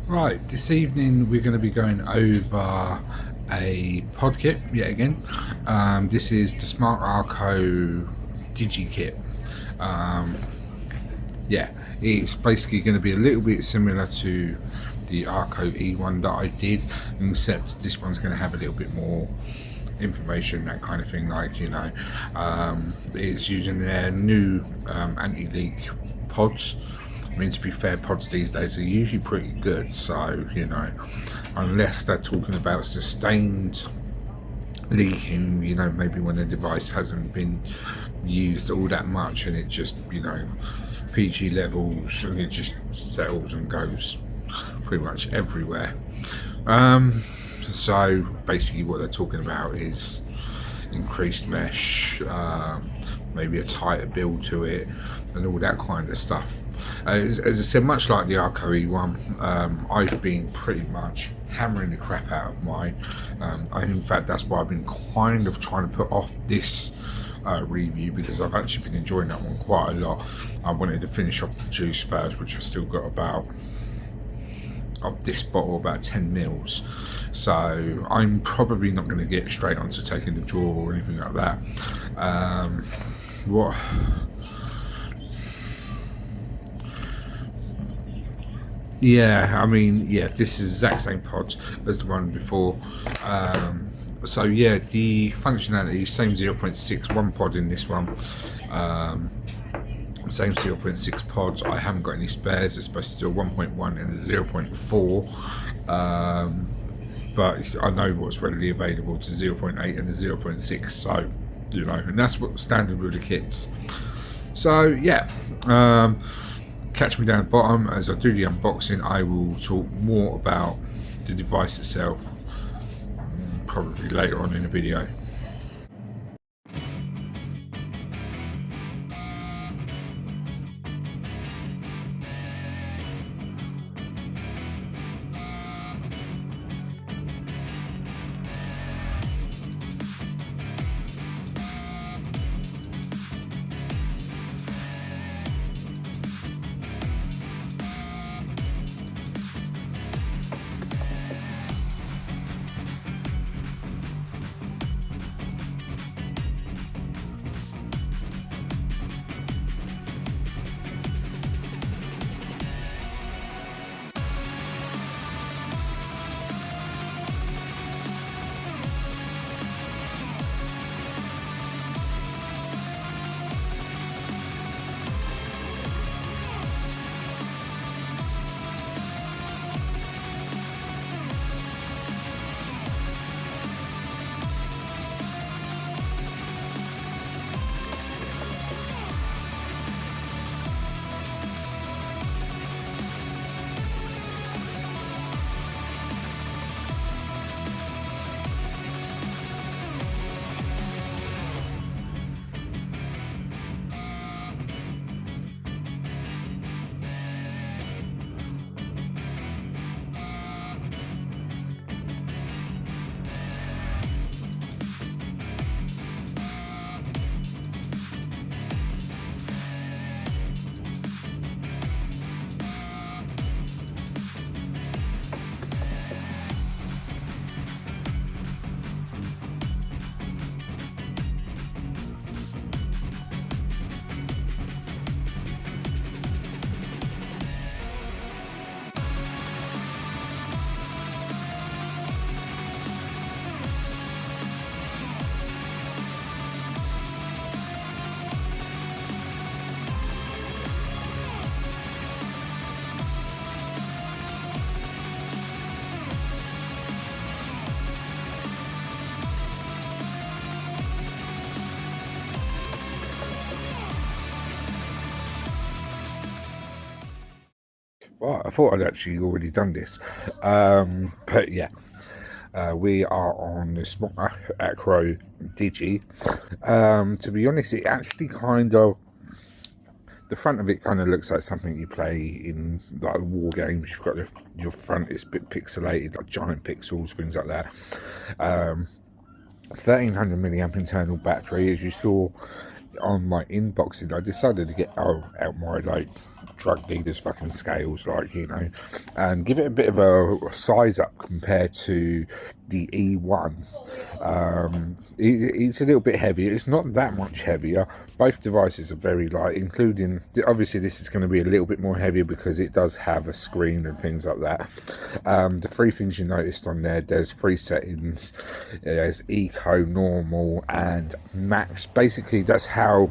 Right, this evening we're going to be going over a pod kit yet again. This is the Smart Arco Digi kit. Um, yeah, it's basically going to be a little bit similar to the Arco E1 that I did, except this one's going to have a little bit more information, that kind of thing. Like, it's using their new anti-leak pods. I mean, to be fair, pods these days are usually pretty good, so unless they're talking about sustained leaking, maybe when a device hasn't been used all that much and it just, PG levels and it just settles and goes pretty much everywhere. So basically what they're talking about is increased mesh, maybe a tighter build to it, and all that kind of stuff. As I said, much like the Arco E1, I've been pretty much hammering the crap out of mine. In fact, that's why I've been kind of trying to put off this review, because I've actually been enjoying that one quite a lot. I wanted to finish off the juice first, which I still got about of this bottle, about 10 mils. So I'm probably not going to get straight onto taking the draw or anything like that. This is the exact same pod as the one before. The functionality, same 0.6, one pod in this one. Same 0.6 pods. I haven't got any spares. It's supposed to do a 1.1 and a 0.4. But I know what's readily available to 0.8 and the 0.6. So, and that's what's standard with the kits. So, catch me down the bottom as I do the unboxing. I will talk more about the device itself probably later on in the video. Well, I thought I'd actually already done this, we are on the Smart Acro Digi. To be honest, it actually the front of it kind of looks like something you play in like war games. You've got your front is a bit pixelated, like giant pixels, things like that. 1300 milliamp internal battery, as you saw on my inboxing, I decided to get out my like drug dealers fucking scales, like, you know, and give it a bit of a size up compared to the E1. It's a little bit heavier. It's not that much heavier. Both devices are very light, including, obviously this is going to be a little bit more heavier because it does have a screen and things like that. The three things you noticed on there's three settings. There's eco, normal and max. Basically that's how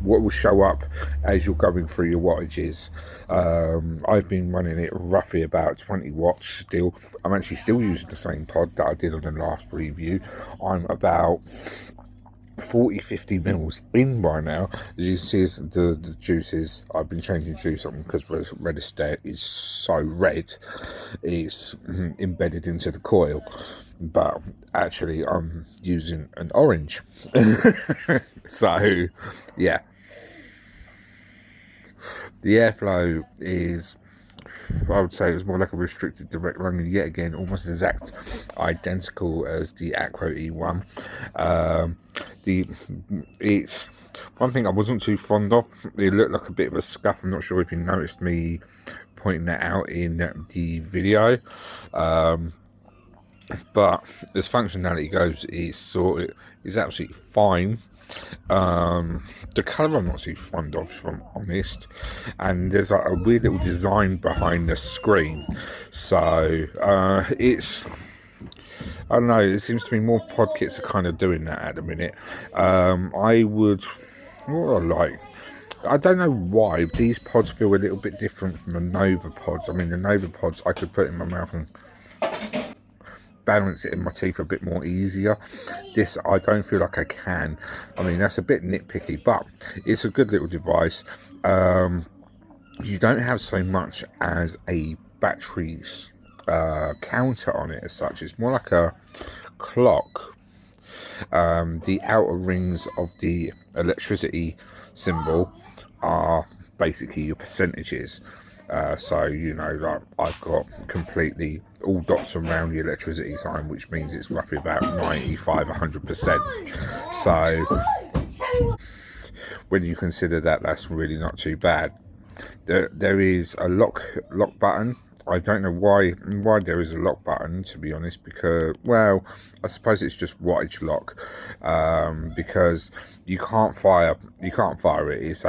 what will show up as you're going through your wattages. I've been running it roughly about 20 watts still. I'm actually still using the same pod that I did on the last review. I'm about 40-50 mils in by now. As you see, the juices, I've been changing juice on because Redistate is so red, it's embedded into the coil. But actually I'm using an orange. So yeah, the airflow is, I would say it was more like a restricted direct lung, and yet again almost exact identical as the Acro E1. It's one thing I wasn't too fond of. It looked like a bit of a scuff. I'm not sure if you noticed me pointing that out in the video. But as functionality goes, it's absolutely fine. The colour I'm not too fond of, if I'm honest, and there's like a weird little design behind the screen, so it's, I don't know, it seems to me more pod kits are kind of doing that at the minute. I would, what I like, I don't know why these pods feel a little bit different from the Nova pods. I mean, the Nova pods I could put in my mouth and balance it in my teeth a bit more easier. This I don't feel like I can. I mean, that's a bit nitpicky, but it's a good little device. You don't have so much as a batteries counter on it as such. It's more like a clock. The outer rings of the electricity symbol are basically your percentages. So, you know, like I've got completely all dots around the electricity sign, which means it's roughly about 95-100%. So when you consider that, that's really not too bad. There is a lock button. I don't know why there is a lock button, to be honest, because, well, I suppose it's just wattage lock, because you can't fire it.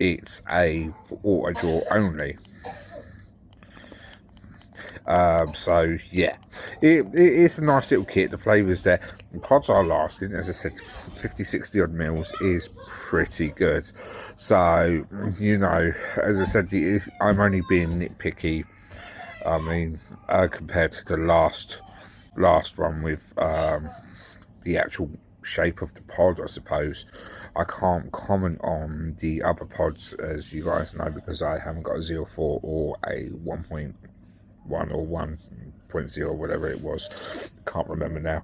It's a auto draw only. So yeah, it's a nice little kit. The flavours there, the pods are lasting, as I said, 50-60 odd mils is pretty good. So, you know, as I said, I'm only being nitpicky. I mean, compared to the last one with the actual shape of the pod, I suppose. I can't comment on the other pods, as you guys know, because I haven't got a 04 or a 1.1 or 1.0, whatever it was. Can't remember now.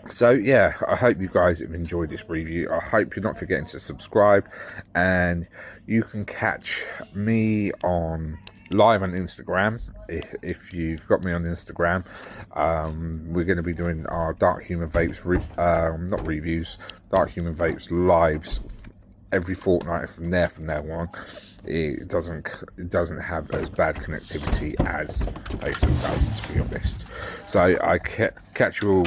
So yeah, I hope you guys have enjoyed this review. I hope you're not forgetting to subscribe, and you can catch me on live on Instagram. If you've got me on Instagram, we're going to be doing our Dark Human Vapes not reviews, Dark Human Vapes lives every fortnight from now on. It doesn't have as bad connectivity as Facebook does, to be honest. So I catch you all